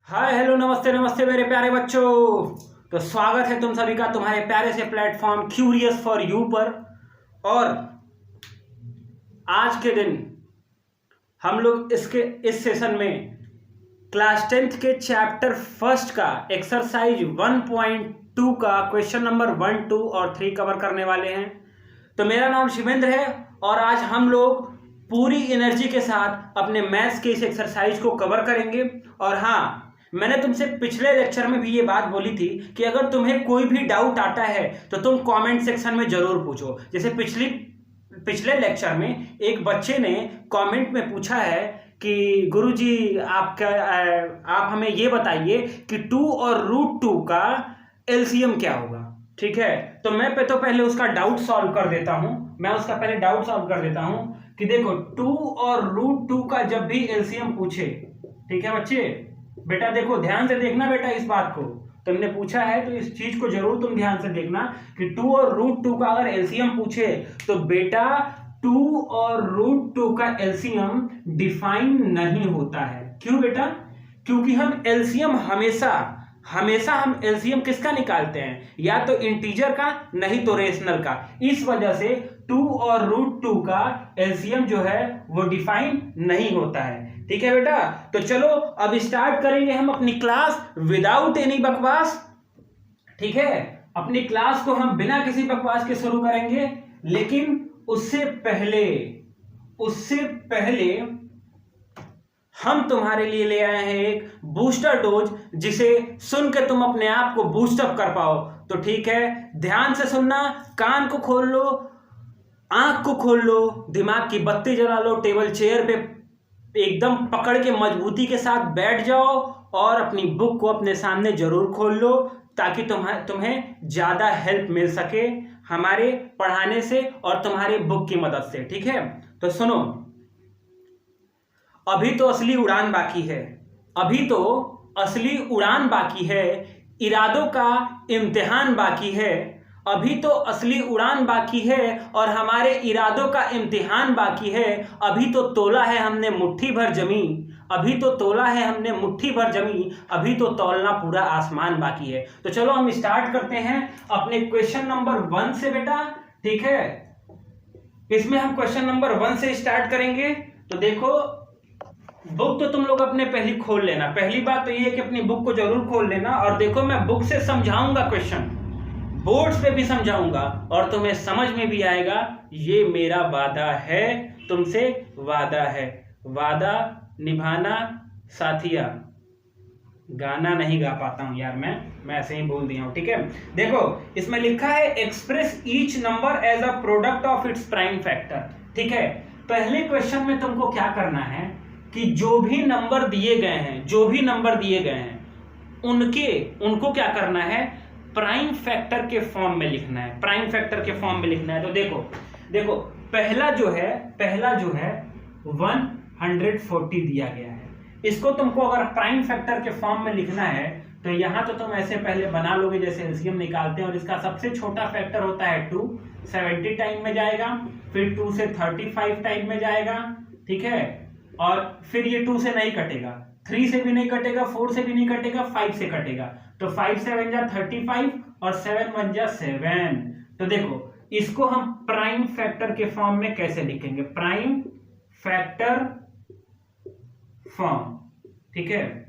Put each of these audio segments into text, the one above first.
Hi hello नमस्ते नमस्ते मेरे प्यारे बच्चों। तो स्वागत है तुम सभी का तुम्हारे प्यारे से प्लेटफॉर्म क्यूरियस फॉर यू पर। और आज के दिन हम लोग इस सेशन में क्लास 10th के चैप्टर फर्स्ट का एक्सरसाइज 1.2 का क्वेश्चन नंबर 1, 2 और 3 कवर करने वाले हैं। तो मेरा नाम शिवेंद्र है और आज हम लोग पूरी एनर्जी के साथ अपने मैथ्स के इस एक्सरसाइज को कवर करेंगे। और हाँ, मैंने तुमसे पिछले लेक्चर में भी ये बात बोली थी कि अगर तुम्हें कोई भी डाउट आता है तो तुम कमेंट सेक्शन में जरूर पूछो। जैसे पिछले लेक्चर में एक बच्चे ने कमेंट में पूछा है कि गुरुजी आप हमें ये बताइए कि 2 और √2 का एलसीएम क्या होगा। ठीक है, तो मैं पहले उसका डाउट सॉल्व कर देता हूं। कि देखो 2 और √2 का जब भी एलसीएम पूछे, ठीक है बच्चे, बेटा देखो ध्यान से देखना बेटा, इस बात को तुमने पूछा है तो इस चीज को जरूर तुम ध्यान से देखना कि 2 और √2 का अगर एलसीएम पूछे तो बेटा 2 और √2 का एलसीएम डिफाइन नहीं होता है। क्यों बेटा? क्योंकि हम एलसीएम हमेशा हम एलसीएम किसका निकालते हैं, या तो इंटीजर का नहीं तो रेशनल का। इस वजह से 2 और √2 का एलसीएम जो है वो डिफाइन नहीं होता है। ठीक है बेटा, तो चलो अब स्टार्ट करेंगे हम अपनी क्लास विदाउट एनी बकवास। ठीक है, अपनी क्लास को हम बिना किसी बकवास के शुरू करेंगे, लेकिन उससे पहले हम तुम्हारे लिए ले आए हैं एक बूस्टर डोज, जिसे सुन के तुम अपने आप को बूस्टअप कर पाओ। तो ठीक है, ध्यान से सुनना, कान को खोल लो, आंख को खोल लो, दिमाग की बत्ती जला लो, टेबल चेयर पे एकदम पकड़ के मजबूती के साथ बैठ जाओ और अपनी बुक को अपने सामने जरूर खोल लो, ताकि तुम्हें ज्यादा हेल्प मिल सके हमारे पढ़ाने से और तुम्हारी बुक की मदद से। ठीक है, तो सुनो, अभी तो असली उड़ान बाकी है, इरादों का इम्तिहान बाकी है। अभी तो असली उड़ान बाकी है और हमारे इरादों का इम्तिहान बाकी है। अभी तो तोला है हमने मुट्ठी भर जमी, अभी तो तौलना पूरा आसमान बाकी है। तो चलो हम स्टार्ट करते हैं अपने क्वेश्चन नंबर 1 से बेटा। ठीक है, इसमें हम क्वेश्चन नंबर 1 से स्टार्ट करेंगे। तो देखो, बुक तो तुम लोग अपने पहली खोल लेना। पहली बात तो ये है कि अपनी बुक को जरूर खोल लेना। और देखो, मैं बुक से समझाऊंगा क्वेश्चन, बोर्ड्स पे भी समझाऊंगा और तुम्हें समझ में भी आएगा। ये मेरा वादा है तुमसे, वादा निभाना साथिया। गाना नहीं गा पाता हूं यार, मैं ऐसे ही बोल दिया हूं। ठीक है, देखो इसमें लिखा है express each number as a product of its prime factor. ठीक है, पहले क्वेश्चन में तुमको क्या करना है कि जो भी नंबर दिए गए हैं उनको क्या करना है, प्राइम फैक्टर के फॉर्म में लिखना है। तो देखो पहला जो है 140 दिया गया है। इसको तुमको अगर प्राइम फैक्टर के फॉर्म में लिखना है तो यहां तो तुम ऐसे पहले बना लोगे जैसे एलसीएम निकालते हैं। और इसका सबसे छोटा फैक्टर होता है 2, 70 टाइम में जाएगा, फिर 2 से 35 टाइम में जाएगा। ठीक है, और फिर ये 2 से नहीं कटेगा, 3 से भी नहीं कटेगा, 4 से भी नहीं कटेगा, 5 से कटेगा। तो 5 से 7 जा 35 और 7 1 जा 7। तो देखो इसको हम प्राइम फैक्टर के फॉर्म में कैसे लिखेंगे, प्राइम फैक्टर फॉर्म। ठीक है,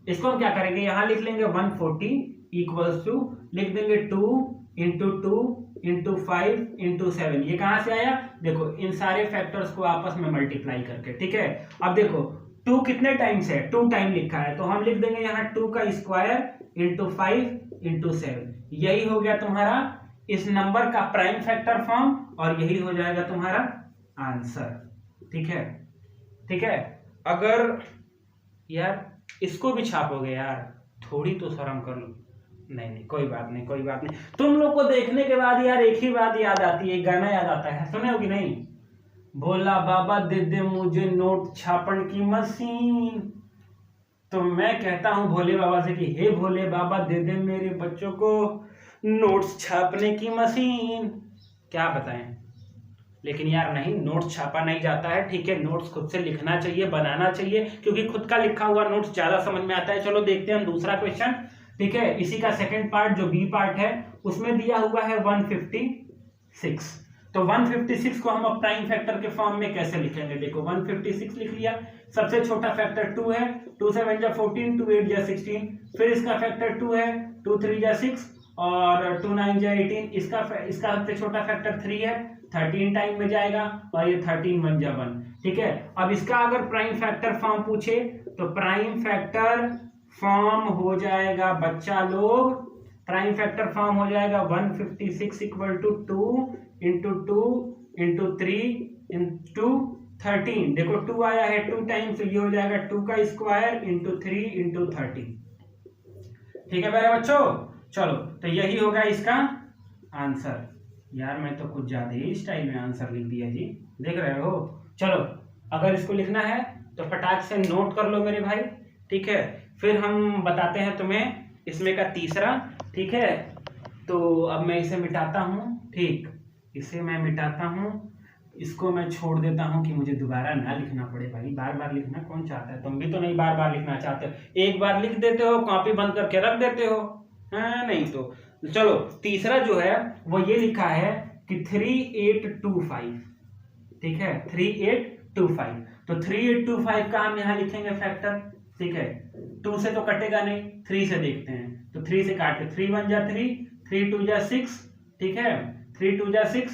इसको हम क्या करेंगे, यहां लिख लेंगे 140 इक्वल्स टू, लिख देंगे 2 इंटू 2 इंटू 5 इंटू 7। ये कहां से आया, देखो इन सारे फैक्टर्स को आपस में मल्टीप्लाई करके। ठीक है, अब देखो 2 कितने टाइम्स है, 2 टाइम लिखा है, तो हम लिख देंगे यहाँ 2 का स्क्वायर इंटू 5 इंटू 7। यही हो गया तुम्हारा इस नंबर का प्राइम फैक्टर फॉर्म और यही हो जाएगा तुम्हारा आंसर। ठीक है, अगर यार इसको भी छापोगे यार, थोड़ी तो शर्म कर लो। नहीं, कोई बात नहीं। तुम लोग को देखने के बाद यार एक ही बात याद आती है, गाना याद आता है, सुने हो कि नहीं, भोला बाबा दे दे मुझे नोट छापन की मशीन। तो मैं कहता हूं भोले बाबा से कि हे भोले बाबा दे दे मेरे बच्चों को नोट्स छापने की मशीन। क्या बताएं, लेकिन यार नहीं, नोट्स छापा नहीं जाता है, ठीक है, नोट्स खुद से लिखना चाहिए, बनाना चाहिए, क्योंकि खुद का लिखा हुआ नोट्स ज्यादा समझ में आता है। चलो देखते हैं हम दूसरा क्वेश्चन, ठीक है, इसी का सेकंड पार्ट जो बी पार्ट है उसमें दिया हुआ है 156। तो 156 को हम अब प्राइम फैक्टर के फॉर्म में कैसे लिखेंगे? देखो 156 लिख लिया, सबसे छोटा फैक्टर 2 है, 2 7 जा 14, 2 8 जा 16, फिर इसका फैक्टर 2 है, 2 3 जा 6 और 2 9 जा 18, इसका सबसे छोटा फैक्टर 3 है, 13 टाइम में जाएगा और ये 13 1 जा 1, ठीक है। अब इसका अगर प्राइम फैक्टर फॉर्म पूछे तो प्राइम फैक्टर फॉर्म हो जाएगा बच्चा लोग, प्राइम फैक्टर फॉर्म हो जाएगा 156 equal to 2 into 2 into 3 into 13। देखो 2 आया है 2 टाइम्स, तो ये हो जाएगा 2 का स्क्वायर इंटू 3 इंटू 13, ठीक है मेरे बच्चों। चलो तो यही होगा इसका आंसर। यार मैं तो कुछ ज्यादा ही स्टाइल में आंसर लिख दिया जी, देख रहे हो। चलो अगर इसको लिखना है तो फटाक से नोट कर लो मेरे भाई, ठीक है, फिर हम बताते हैं तुम्हें इसमें का तीसरा, ठीक है। तो अब मैं इसे मिटाता हूँ, ठीक, इसे मैं मिटाता हूँ, इसको मैं छोड़ देता हूँ कि मुझे दोबारा ना लिखना पड़े। भाई बार बार लिखना कौन चाहता है? तुम भी तो नहीं बार बार लिखना चाहते, एक बार लिख देते हो, कॉपी बंद करके रख देते हो, हाँ नहीं तो। चलो तीसरा जो है वो ये लिखा है कि 3825, ठीक है, 3825। तो 3825 का हम यहाँ लिखेंगे फैक्टर, ठीक है, 2 से तो कटेगा नहीं, 3 से देखते हैं, तो 3 से काटे, 3 1 जा 3, 3 2 जा 6, ठीक है, 3 2 जा 6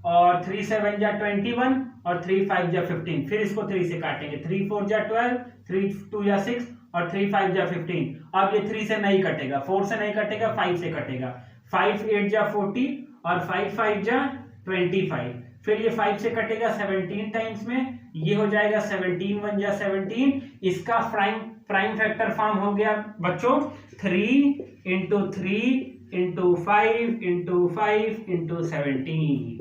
और 3 7 जा 21 और 3 5 जा 15, फिर इसको 3 से काटेंगे, 3 4 जा 12, 3 2 जा 6 और 3 5 जा 15। अब ये 3 से नहीं कटेगा, 4 से नहीं कटेगा, 5 से कटेगा, 5 8 जा 40 और 5 5 जा 25, फिर ये 5 से कटेगा 17 टाइम्स में, ये हो जाएगा 17 1 जा 17। इसका प्राइम फैक्टर फॉर्म हो गया बच्चों 3 इंटू 3 इंटू 5 इंटू 5 इंटू 17,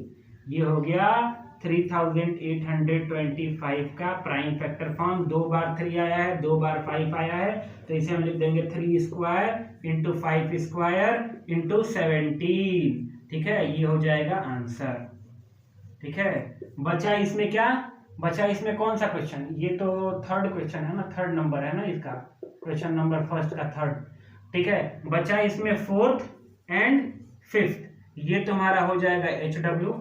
ये हो गया 3825 का प्राइम फैक्टर फॉर्म। 2 बार 3 आया है, 2 बार 5 आया है, तो इसे हम लिख देंगे 3 स्क्वायर इंटू 5 स्क्वायर इंटू 17, ठीक है, ये हो जाएगा आंसर, ठीक है। बचा इसमें क्या बचा? इसमें कौन सा क्वेश्चन? ये तो थर्ड क्वेश्चन है ना, थर्ड नंबर है ना इसका, क्वेश्चन नंबर फर्स्ट का थर्ड, ठीक है। बचा इसमें 4th एंड 5th, ये तुम्हारा हो जाएगा HW,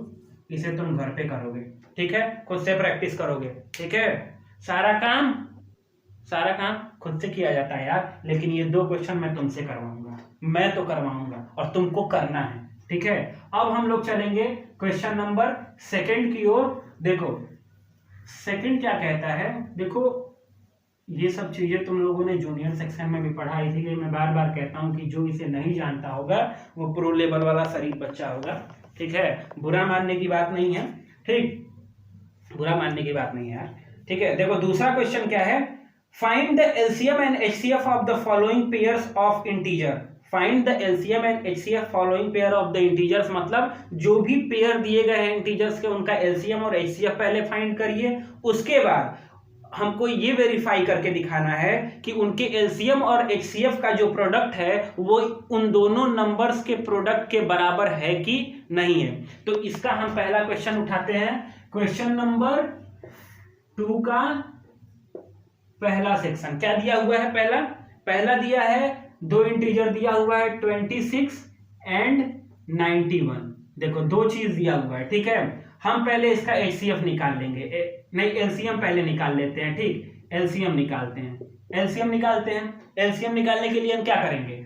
इसे तुम घर पे करोगे, ठीक है, खुद से प्रैक्टिस करोगे, ठीक है। सारा काम खुद से किया जाता है यार, लेकिन ये 2 क्वेश्चन मैं तुमसे करवाऊंगा, मैं तो करवाऊंगा और तुमको करना है, ठीक है। अब हम लोग चलेंगे क्वेश्चन नंबर सेकंड की ओर। देखो सेकंड क्या कहता है, देखो ये सब चीजें तुम लोगों ने जूनियर सेक्शन में भी पढ़ा, इसीलिए मैं बार बार कहता हूं कि जो इसे नहीं जानता होगा वो प्रो लेवल वाला शरीफ बच्चा होगा, ठीक है। बुरा मानने की बात नहीं है, ठीक, बुरा मानने की बात नहीं है यार, ठीक है। देखो दूसरा क्वेश्चन क्या है, find the LCM and HCF of the following pairs of integer. Find the LCM and HCF following pair of the integers, मतलब जो भी पेयर दिए गए हैं इंटीजर्स के उनका एलसीएम और एचसीएफ पहले फाइंड करिए, उसके बाद हमको ये वेरीफाई करके दिखाना है कि उनके एलसीएम और एचसीएफ का जो प्रोडक्ट है वो उन दोनों नंबर्स के प्रोडक्ट के बराबर है कि नहीं है। तो इसका हम पहला क्वेश्चन उठाते हैं, क्वेश्चन नंबर 2 का पहला सेक्शन। क्या दिया हुआ है? पहला दिया है 2 इंटीजर दिया हुआ है 26 एंड 91। देखो 2 चीज दिया हुआ है, ठीक है। हम पहले इसका एचसीएफ निकाल लेंगे, नहीं एलसीएम पहले निकाल लेते हैं, ठीक, एलसीएम निकालते हैं। एलसीएम निकालने के लिए हम क्या करेंगे,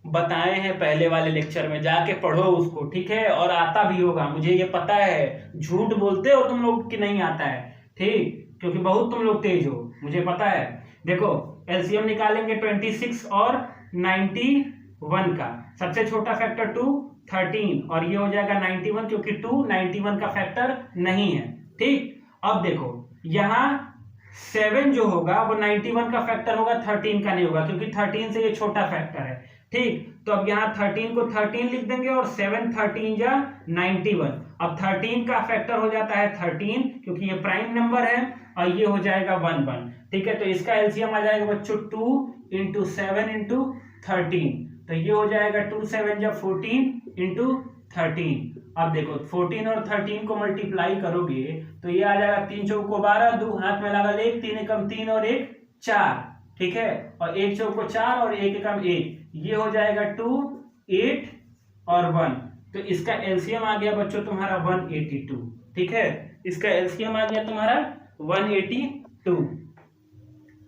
बताए हैं पहले वाले लेक्चर में, जाके पढ़ो उसको, ठीक है, और आता भी होगा, मुझे ये पता है, झूठ बोलते हो तुम लोग कि नहीं आता है, ठीक, क्योंकि बहुत तुम लोग तेज हो, मुझे पता है। देखो एलसीएम निकालेंगे 26 और 91 का, सबसे छोटा फैक्टर 2 13 और ये हो जाएगा 91, क्योंकि 2 91 का फैक्टर नहीं है, ठीक। अब देखो यहाँ 7 जो होगा वो 91 का फैक्टर होगा, 13 का नहीं होगा, क्योंकि 13 से ये छोटा फैक्टर है, ठीक। तो अब यहाँ 13 को 13 लिख देंगे और 7 13 जा 91। अब 13 का फैक्टर हो जाता है 13, क्योंकि ये प्राइम नंबर है, और ये हो जाएगा 1 1, ठीक है। तो इसका एलसीएम आ जाएगा बच्चों 2 इंटू 7 इंटू 13, तो ये हो जाएगा 2 7 जा 14 इंटू 13। अब देखो 14 और 13 को मल्टीप्लाई करोगे तो ये आ जाएगा 3 चौको 12, 2 हाथ में लगा 1, 3 एकम 3 और 1 4, ठीक है, और 1 चौको 4 और 1 एकम 1, ये हो जाएगा 2, 8 और 1। तो इसका एलसीएम आ गया बच्चों तुम्हारा 182, ठीक है, इसका एलसीएम आ गया तुम्हारा 182,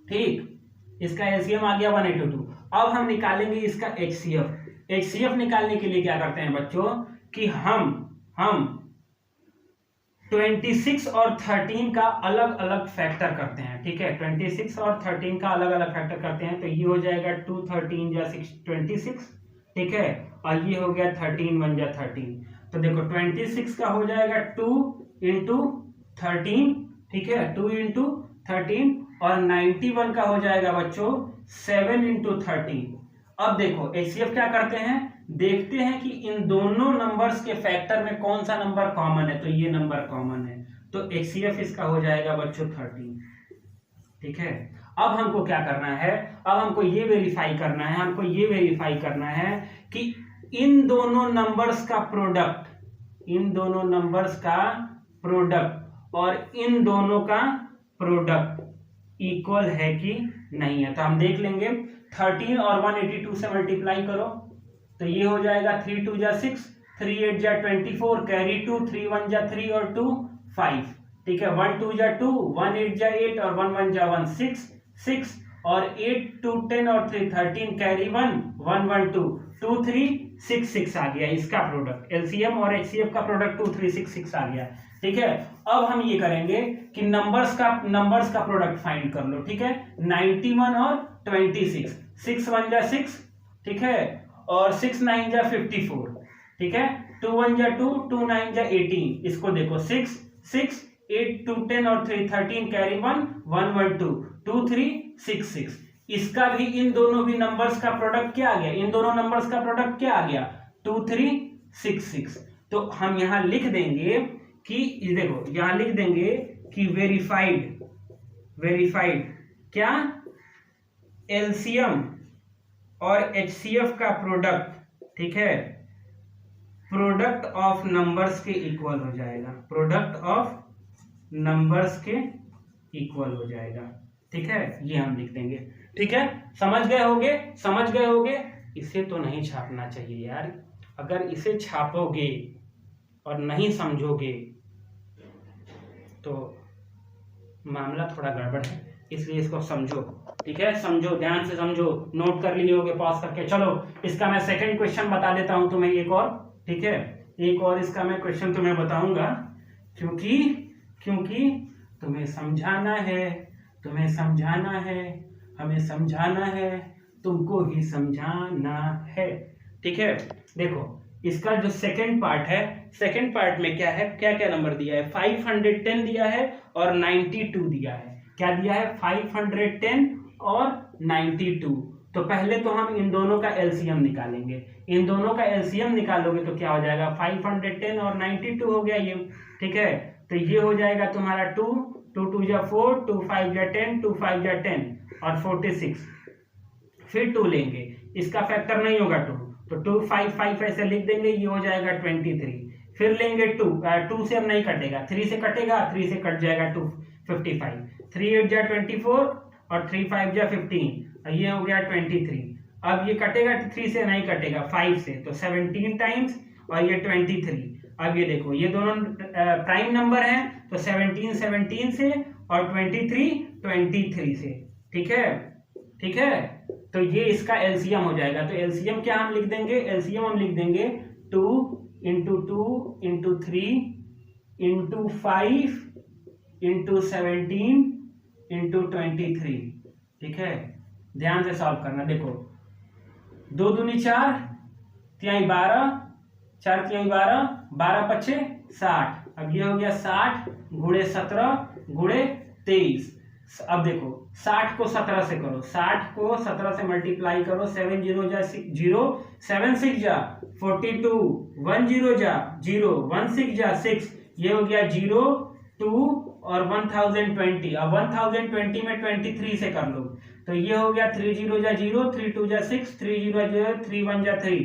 ठीक, इसका एलसीएम आ गया 182। अब हम निकालेंगे इसका एचसीएफ। एचसीएफ निकालने के लिए क्या करते हैं बच्चों कि हम 26 और 13 का अलग अलग फैक्टर करते हैं, ठीक है, 26 और 13 का अलग अलग फैक्टर करते हैं। तो ये हो जाएगा 2 13 या 26, ठीक है, और ये हो गया 13 1 या 13। तो देखो 26 का हो जाएगा 2 इंटू 13, ठीक है, 2 इंटू 13, और 91 का हो जाएगा बच्चों 7 इंटू 13। अब देखो एचसीएफ क्या करते हैं, देखते हैं कि इन दोनों नंबर्स के फैक्टर में कौन सा नंबर कॉमन है, तो ये नंबर कॉमन है, तो एचसीएफ इसका हो जाएगा बच्चों 13, ठीक है। अब हमको क्या करना है, अब हमको ये वेरीफाई करना है, हमको ये वेरीफाई करना है कि इन दोनों नंबर्स का प्रोडक्ट, इन दोनों नंबर्स का प्रोडक्ट और इन दोनों का प्रोडक्ट इक्वल है कि नहीं है। तो हम देख लेंगे 13 और 182 से मल्टीप्लाई करो तो ये हो जाएगा 3 2 जा 6, 3 8 जा 24, कैरी 2, 3 1 जा 3 और 2 5, ठीक है, 1 2 जा 2, 1 8 जा 8 और 1 1 जा 1 6 6, और 8 2 10 और 3 13, कैरी 1 1 1 2 2 3 6 6 आ गया इसका प्रोडक्ट। एलसीएम और एचसीएफ का प्रोडक्ट 2 3 6 6 आ गया, ठीक है। अब हम ये करेंगे कि नंबर्स का प्रोडक्ट फाइंड कर लो, ठीक है, 91 और 26, 6 1 जा 6, ठीक है, और 6 9 जा 54, ठीक है, 2 1 जा 2, 2 9 जा 18, इसको देखो 6 6 8 2 10 और 3 13, कैरी 1 1 1 2 2 3 6 6, इसका भी इन दोनों भी नंबर्स का प्रोडक्ट क्या आ गया, इन दोनों नंबर्स का प्रोडक्ट क्या आ गया 2 3 6 6। तो हम यहां लिख देंगे कि देखो यहां लिख देंगे कि वेरीफाइड क्या, एलसीएम और एचसीएफ का प्रोडक्ट, ठीक है, प्रोडक्ट ऑफ नंबर्स के इक्वल हो जाएगा, प्रोडक्ट ऑफ नंबर्स के इक्वल हो जाएगा, ठीक है, ये हम लिख देंगे, ठीक है। समझ गए होगे। इसे तो नहीं छापना चाहिए यार, अगर इसे छापोगे और नहीं समझोगे तो मामला थोड़ा गड़बड़ है, इसलिए इसको समझो, ठीक है, समझो, ध्यान से समझो, नोट कर लिए होगे पॉज करके। चलो इसका मैं सेकंड क्वेश्चन बता देता हूं तुम्हें एक और, ठीक है, एक और इसका मैं क्वेश्चन तुम्हें बताऊंगा, क्योंकि तुम्हें समझाना है, हमें समझाना है, तुमको ही समझाना है, ठीक है। देखो इसका जो सेकंड पार्ट है, सेकंड पार्ट में क्या है, क्या क्या नंबर दिया है, 510 दिया है और 92 दिया है। क्या दिया है, 510 और 92। तो पहले तो हम इन दोनों का एलसीएम निकालेंगे, इन दोनों का एलसीएम निकालोगे तो क्या हो जाएगा, 510 और 92 हो गया ये, ठीक है। तो ये हो जाएगा तुम्हारा 2 2 2 जा 4, 2 5 जा 10, 2 5 जा 10 और 46, फिर 2 लेंगे, इसका फैक्टर नहीं होगा 2, तो 2 5 5 ऐसे लिख देंगे, ये हो जाएगा 23, फिर लेंगे 2 से अब नहीं कटेगा, 3 से कटेगा, 3 से कट जाएगा 2 55, 3 8 जा 24 और 3 5 जा 15, ये हो गया 23। अब ये कटेगा, 3 से नहीं कटेगा, 5 से, तो 17 टाइम्स और ये 23। अब ये देखो ये दोनों प्राइम नंबर हैं, तो 17 17 से और 23 23 से, ठीक है। तो ये इसका एलसीएम हो जाएगा। तो एलसीएम क्या हम लिख देंगे, एलसीएम हम लिख देंगे 2 into 2 into 3 into 5 into 17 into 23, ठीक है। ध्यान से सॉल्व करना, देखो 2 दूनी 4, 3 12, 4 3 12, 12 पच्चे 60, अब ये हो गया 60 गुणे 17 गुणे 23। अब देखो 60 को 17 से करो, 60 को 17 से मल्टीप्लाई करो, 7 0 जा 0, 7 6 जा 42, 1 0 जा 0, 1 6 जा 6, ये हो गया 0 2 और 1020। अब 1020 में 23 से कर लो, तो ये हो गया 3 0 जा 0, 3 2 जा 6, 3 0 जा 0, 3 1 जा 3,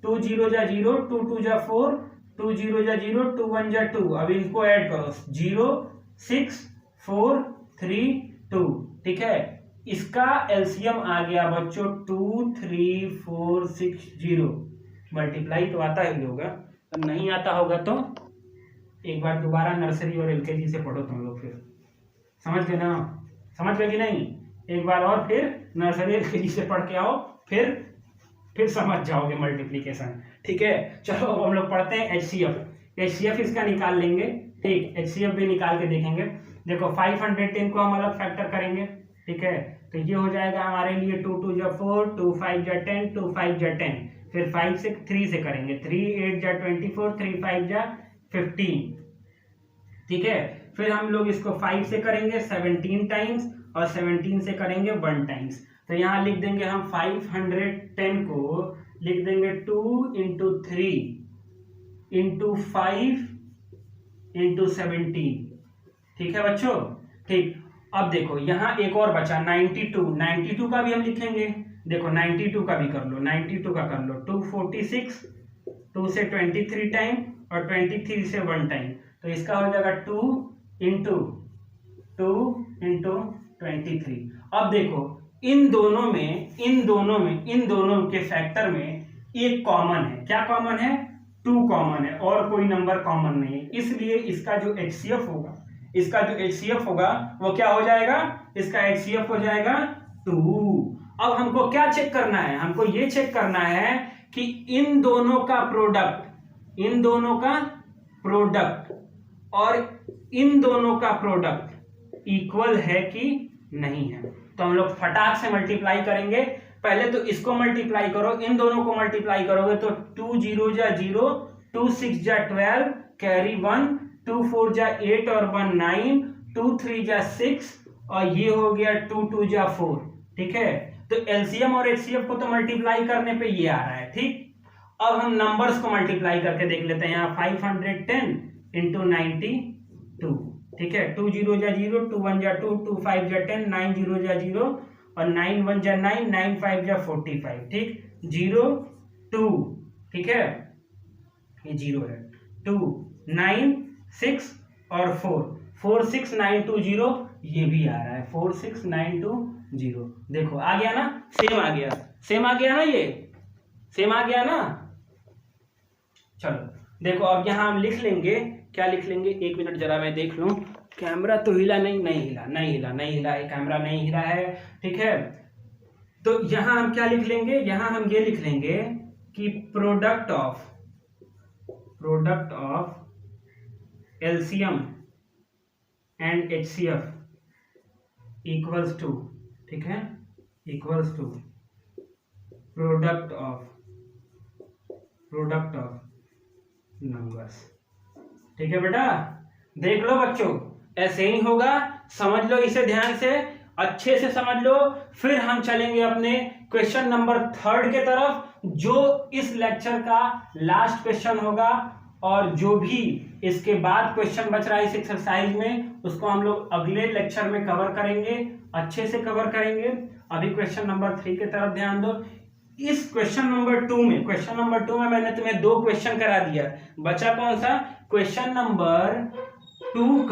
2 0 जा 0, 2 2 जा 4, 2 0 जा 0, 2 1 जा 2, अब इनको ऐड करो 0 6 4 3 2, ठीक है। इसका एलसीएम आ गया बच्चों 2 3 4 6 0। मल्टीप्लाई तो आता ही होगा, अब नहीं आता होगा तो एक बार दोबारा नर्सरी और एलकेजी से पढ़ो तुम लोग, फिर समझ गए ना, समझ गए कि नहीं, एक बार और फिर नर्सरी एलकेजी से पढ़ के आओ, फिर समझ जाओगे मल्टीप्लिकेशन, ठीक है। चलो अब हम लोग पढ़ते हैं एचसीएफ इसका निकाल लेंगे, ठीक, एचसीएफ भी निकाल के देखेंगे। देखो 510 को हम अलग फैक्टर करेंगे, ठीक है, तो ये हो जाएगा हमारे लिए 2 2 जा 4, 2 5 जा 10, 2 5 जा 10, फिर 5 से 3 से करेंगे, 3 8 जा 24, 3 5 जा 15, ठीक है। फिर हम लोग इसको 5 से करेंगे 17 टाइम्स और 17 से करेंगे 1 टाइम्स, तो यहाँ लिख देंगे हम 510 को लिख देंगे 2 इंटू 3 इंटू 5 इंटू 17, ठीक है बच्चों, ठीक। अब देखो यहाँ एक और बचा 92 का भी हम लिखेंगे, देखो 92 का भी कर लो, 92 का कर लो, 246, 2 से 23 टाइम और 23 से 1 टाइम, तो इसका हो जाएगा 2 इंटू 23। अब देखो इन दोनों के फैक्टर में एक कॉमन है, क्या कॉमन है, 2 कॉमन है और कोई नंबर कॉमन नहीं है, इसलिए इसका जो एचसीएफ होगा वो क्या हो जाएगा, इसका एचसीएफ हो जाएगा 2। अब हमको क्या चेक करना है, हमको ये चेक करना है कि इन दोनों का प्रोडक्ट और इन दोनों का प्रोडक्ट इक्वल है कि नहीं है। तो हम लोग फटाक से मल्टीप्लाई करेंगे, पहले तो इसको मल्टीप्लाई करो, इन दोनों को मल्टीप्लाई करोगे तो 2 0 जा 0, 2 6 जा 12, कैरी 1, 2 4 जा 8 और 1 9, 2 3 जा 6 और ये हो गया 2 2 जा 4, ठीक है। तो एलसीएम और एचसीएफ को तो मल्टीप्लाई करने पे ये आ रहा है, ठीक। अब हम नंबर्स को मल्टीप्लाई करके देख लेते हैं, यहाँ 510 इंटू 92, ठीक है, 2 0 जा 0, 2 1 जा 2, 2 5 जा 10, 9 0 जा 0 और 9 1 जा 9, 9 5 जा 45, ठीक, 0 2, ठीक है, ये 0 है, 2 9 6 और 4 4 6 9 2 0, ये भी आ रहा है 4 6 9 2 0, देखो आ गया ना, सेम आ गया ना, ये सेम आ गया ना। चलो देखो अब यहाँ हम लिख लेंगे, क्या लिख लेंगे, एक मिनट जरा मैं देख लूं, कैमरा तो हिला नहीं हिला है, कैमरा नहीं हिला है, ठीक है। तो यहाँ हम क्या लिख लेंगे, यहाँ हम ये लिख लेंगे कि product of LCM and HCF equals to, ठीक है, equals to product of numbers, ठीक है बेटा, देख लो बच्चों, ऐसे ही होगा, समझ लो इसे ध्यान से, अच्छे से समझ लो। फिर हम चलेंगे अपने क्वेश्चन नंबर 3 के तरफ, जो इस लेक्चर का लास्ट क्वेश्चन होगा और जो भी इसके बाद क्वेश्चन बच रहा है इस एक्सरसाइज में, उसको हम लोग अगले लेक्चर में कवर करेंगे, अच्छे से कवर करेंगे। अभी क्वेश्चन नंबर 3 की तरफ ध्यान दो। इस क्वेश्चन नंबर 2 में मैंने तुम्हें 2 क्वेश्चन करा दिया, बचा कौन सा, क्वेश्चन नंबर 2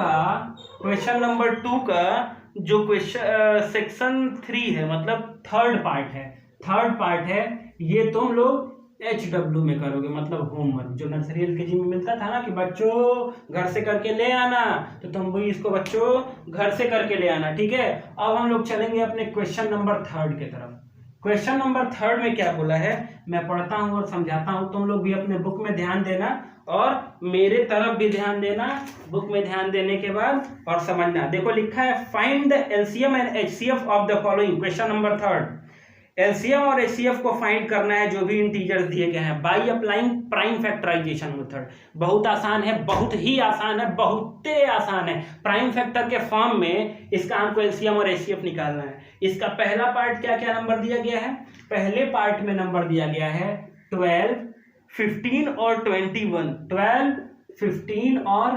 का जो क्वेश्चन सेक्शन 3 है, मतलब थर्ड पार्ट है, ये तुम लोग HW में करोगे, मतलब होमवर्क जो नर्सरी एलकेजी में मिलता था ना कि बच्चों घर से करके ले आना, तो तुम भी इसको बच्चों घर से करके ले आना, ठीक है। अब हम लोग चलेंगे अपने क्वेश्चन नंबर 3 की तरफ। क्वेश्चन नंबर 3 में क्या बोला है, मैं पढ़ता हूं और समझाता हूं, तुम लोग भी अपने बुक में ध्यान देना और मेरे तरफ भी ध्यान देना, बुक में ध्यान देने के बाद और समझना। देखो लिखा है, find the LCM and HCF of the following, question number 3, LCM और एचसीएफ को फाइंड करना है जो भी इंटीजर्स दिए गए हैं by applying prime factorization method. बहुत आसान है, बहुत ही आसान है, बहुते आसान है। प्राइम फैक्टर के फॉर्म में इसका हमको एलसीएम और एचसीएफ निकालना है। इसका पहला पार्ट क्या क्या नंबर दिया गया है, पहले पार्ट में नंबर दिया गया है 12, 15 और 21, 12, 15 और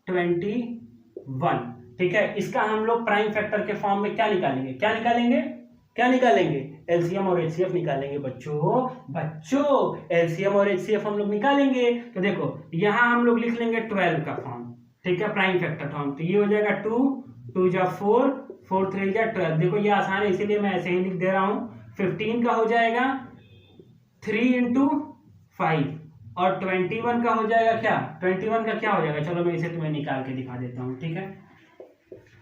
21, ठीक है। इसका हम लोग प्राइम फैक्टर के फॉर्म में क्या निकालेंगे, क्या निकालेंगे, एलसीएम और एचसीएफ निकालेंगे बच्चों एलसीएम और एचसीएफ हम लोग निकालेंगे। तो देखो यहाँ हम लोग लिख लेंगे 12 का फॉर्म, ठीक है, प्राइम फैक्टर फॉर्म। तो ये हो जाएगा 2 2 जा 4 4 3 जा 12। देखो ये आसान है इसीलिए मैं ऐसे ही लिख दे रहा हूँ। 15 का हो जाएगा 3 × 5 और 21 का हो जाएगा क्या, 21 का क्या हो जाएगा, चलो मैं इसे तुम्हें निकाल के दिखा देता हूँ, ठीक है।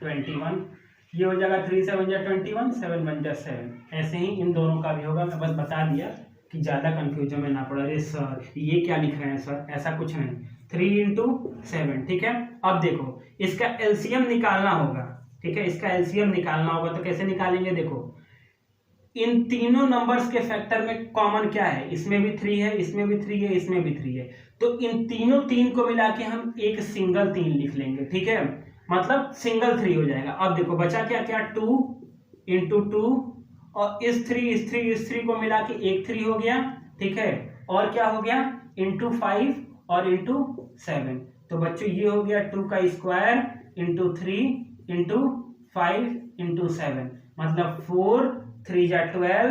21 ये हो जाएगा 3 7 जा 21 7 1 जा 7। ऐसे ही इन दोनों का भी होगा, मैं बस बता दिया कि ज़्यादा कंफ्यूजन में ना पड़ा। अरे सर ये क्या लिख रहे हैं सर, ऐसा कुछ नहीं, 3 × 7, ठीक है। अब देखो इसका एलसीएम निकालना होगा, ठीक है, इसका एलसीएम निकालना होगा। तो कैसे निकालेंगे, देखो इन तीनों नंबर्स के फैक्टर में कॉमन क्या है, इसमें भी 3 है, इसमें भी 3 है, इसमें भी 3 है। तो इन तीनों 3 को मिला के हम एक सिंगल 3 लिख लेंगे, ठीक है, मतलब सिंगल 3 हो जाएगा। अब देखो बचा क्या क्या, 2 × 2 और इस 3 को मिला के एक 3 हो गया, ठीक है, और क्या हो गया × 5 और × 7। तो बच्चों ये हो गया 2 का स्क्वायर × 3 × 5 × 7, मतलब 4 3 जा 12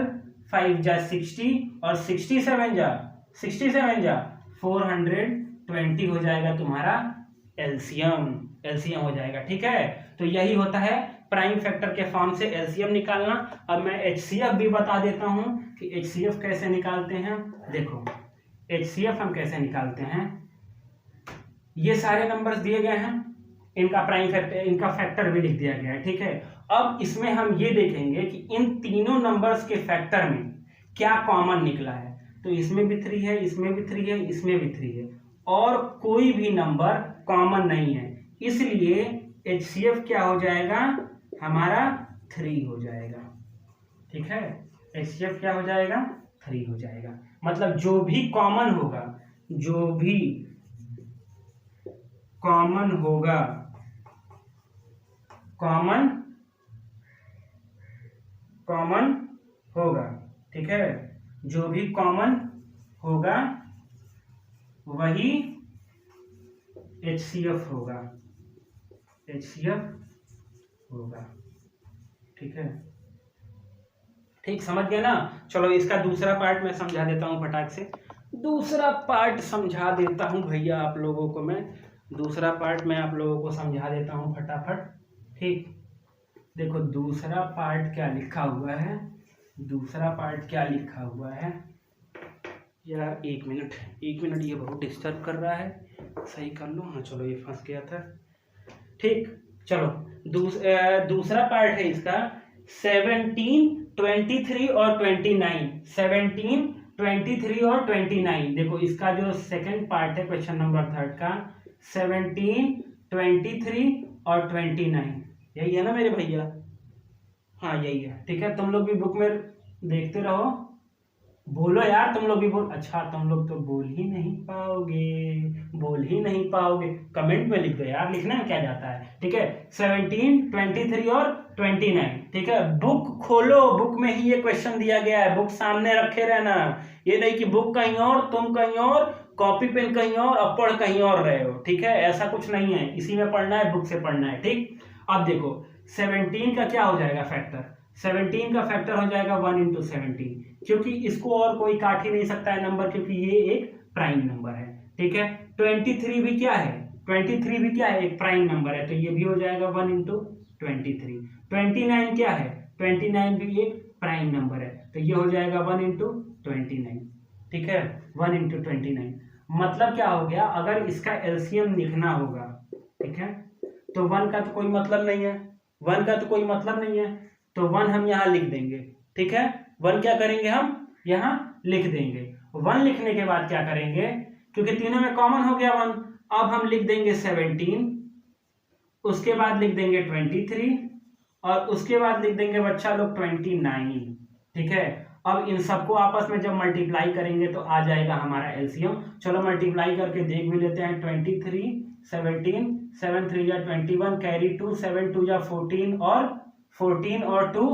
5 जा 60 और 67 जा 420 हो जाएगा तुम्हारा एलसीएम हो जाएगा, ठीक है। तो यही होता है प्राइम फैक्टर के फॉर्म से एलसीएम निकालना। अब मैं एचसीएफ भी बता देता हूं कि एचसीएफ कैसे निकालते हैं। देखो एचसीएफ हम कैसे निकालते हैं, ये सारे नंबर्स दिए गए हैं, इनका प्राइम फैक्टर, इनका फैक्टर भी लिख दिया गया है, ठीक है। अब इसमें हम ये देखेंगे कि इन तीनों नंबर्स के फैक्टर में क्या कॉमन निकला है। तो इसमें भी 3 है, इसमें भी 3 है, इसमें भी 3 है, और कोई भी नंबर कॉमन नहीं है, इसलिए एचसीएफ क्या हो जाएगा हमारा 3 हो जाएगा, ठीक है। एचसीएफ क्या हो जाएगा 3 हो जाएगा, मतलब जो भी कॉमन होगा, जो भी कॉमन होगा, कॉमन होगा, ठीक है, जो भी कॉमन होगा वही एचसीएफ होगा, ठीक है। ठीक समझ गया ना। चलो इसका दूसरा पार्ट मैं समझा देता हूँ फटाक से, दूसरा पार्ट समझा देता हूँ भैया आप लोगों को, मैं दूसरा पार्ट मैं आप लोगों को समझा देता हूँ फटाफट, ठीक। देखो दूसरा पार्ट क्या लिखा हुआ है, दूसरा पार्ट क्या लिखा हुआ है यार, एक मिनट ये बहुत डिस्टर्ब कर रहा है, सही कर लो। हाँ चलो ये फंस गया था, ठीक। चलो दूसरा पार्ट है इसका 17 23 और 29, 17 23 और 29। देखो इसका जो सेकंड पार्ट है क्वेश्चन नंबर 3 का 17 23 और 29, यही है ना मेरे भैया, हाँ यही है, ठीक है। तुम लोग भी बुक में देखते रहो, बोलो यार तुम लोग भी बोल, अच्छा तुम लोग तो बोल ही नहीं पाओगे, कमेंट में लिख दो यार, लिखना में क्या जाता है, ठीक है। 17 23 और 29, ठीक है। बुक खोलो, बुक में ही ये क्वेश्चन दिया गया है, बुक सामने रखे रहना, ये नहीं कि बुक कहीं और तुम कहीं और, कॉपी पेन कहीं और, अब पढ़ कहीं और रहे हो, ठीक है, ऐसा कुछ नहीं है, इसी में पढ़ना है, बुक से पढ़ना है, ठीक। अब देखो 17 का क्या हो जाएगा फैक्टर, 17 का फैक्टर हो जाएगा 1 × 17, क्योंकि इसको और कोई काट ही नहीं सकता है नंबर, क्योंकि ये एक प्राइम नंबर है, ठीक है। 23 भी क्या है, 23 भी क्या है, एक प्राइम नंबर है, तो ये भी हो जाएगा 1 × 23। 29 क्या है, 29 भी एक प्राइम नंबर है, तो ये हो जाएगा 1 × 29, ठीक है, 1 × 29। मतलब क्या हो गया, अगर इसका एलसीएम लिखना होगा, ठीक है, तो 1 का तो कोई मतलब नहीं है, 1 का तो कोई मतलब नहीं है, तो 1 हम यहाँ लिख देंगे, ठीक है। 1 क्या करेंगे हम यहाँ लिख देंगे, 1 लिखने के बाद क्या करेंगे, क्योंकि तीनों में कॉमन हो गया 1, अब हम लिख देंगे 17, उसके बाद लिख देंगे 23 और उसके बाद लिख देंगे बच्चा लोग 29, ठीक है। अब इन सबको आपस में जब मल्टीप्लाई करेंगे तो आ जाएगा हमारा एलसीएम। चलो मल्टीप्लाई करके देख भी लेते हैं, 23 17 7 3 जा 21 कैरी 2 7 2 जा 14 और 14 और 2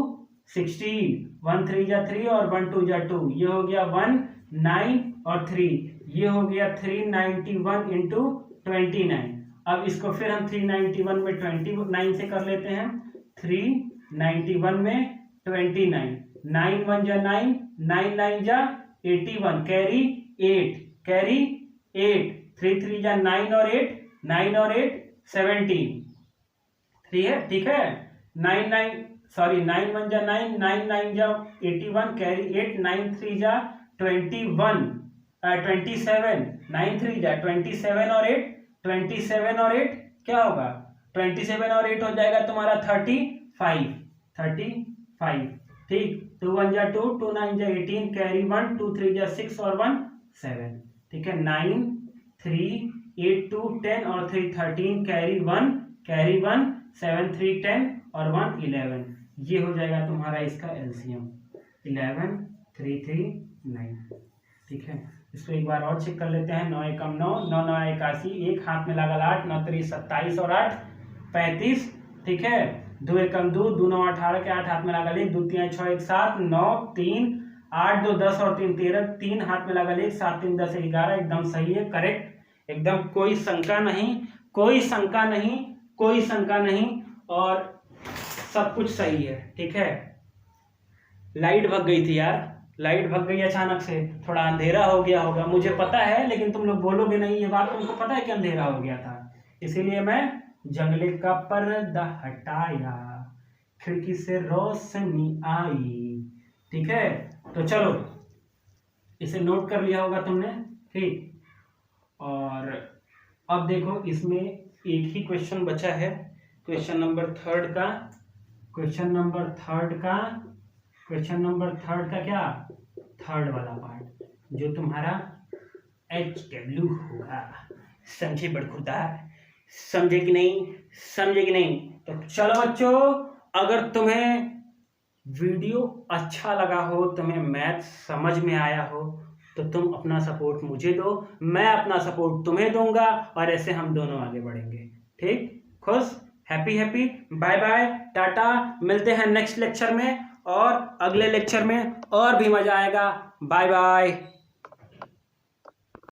16 1 3 जा 3 और 1 2 जा 2, ये हो गया 1 9 और 3, ये हो गया 391 × 29। अब इसको फिर हम 391 में 29 से कर लेते हैं, 391 में 29, 9 1 जा 9, 9 9 जा 81, कैरी 8, कैरी 8, 3 3 जा 9 और 8, 9 और 8 17, ठीक है, ठीक है। 9 9 सॉरी 9 1 जा 9, 9 9 जा 81, कैरी 8, 9 3 जा 21, 27, 9 3 जा 27 और 8, 27 और 8 क्या होगा, 27 और 8 हो जाएगा तुम्हारा 35, 35, ठीक। 2 1 जा 2, 2 9 जा 18, कैरी 1, 2 3 जा 6 और 1 7, ठीक है। 9 3 8 2 10 और 3 13, कैरी 1, कैरी 1, 7 3 10 और 1 11, ये हो जाएगा तुम्हारा इसका एलसीएम 11 3 3 9, ठीक है। इसको एक बार और चेक कर लेते हैं। 9 एकम 9, 9 9 81, एक हाथ में लागल 8, 9 3 27 और 8 35, ठीक है। 2 एकम 2, 2 9 18 के 8 हाथ में लागल 1, 2 3 6 1 7 9 3 8 2 10 और 3 13, 3 हाथ में लागल 1, 7 3 10 11, एकदम सही है, करेक्ट, एकदम कोई शंका नहीं, कोई शंका नहीं, कोई शंका नहीं, और सब कुछ सही है, ठीक है। लाइट भग गई थी यार, लाइट भग गई अचानक से, थोड़ा अंधेरा हो गया होगा, मुझे पता है, लेकिन तुम लोग बोलोगे नहीं, ये बात तुमको पता है कि अंधेरा हो गया था, इसीलिए मैं जंगले का पर्दा हटाया, खिड़की से रोशनी आई, ठीक है। तो चलो इसे नोट कर लिया होगा तुमने, ठीक। और अब देखो इसमें एक ही क्वेश्चन बचा है, क्वेश्चन नंबर थर्ड का, क्वेश्चन नंबर थर्ड का, क्वेश्चन नंबर थर्ड का क्या, थर्ड वाला पार्ट जो तुम्हारा HW होगा, समझे बड़खुरदार, समझे कि नहीं, समझे कि नहीं। तो चलो बच्चों, अगर तुम्हें वीडियो अच्छा लगा हो, तुम्हें मैथ समझ में आया हो, तो तुम अपना सपोर्ट मुझे दो, मैं अपना सपोर्ट तुम्हें दूंगा, और ऐसे हम दोनों आगे बढ़ेंगे, ठीक। खुश, happy happy, bye bye, tata, मिलते हैं नेक्स्ट लेक्चर में, और अगले लेक्चर में और भी मजा आएगा, बाय बाय।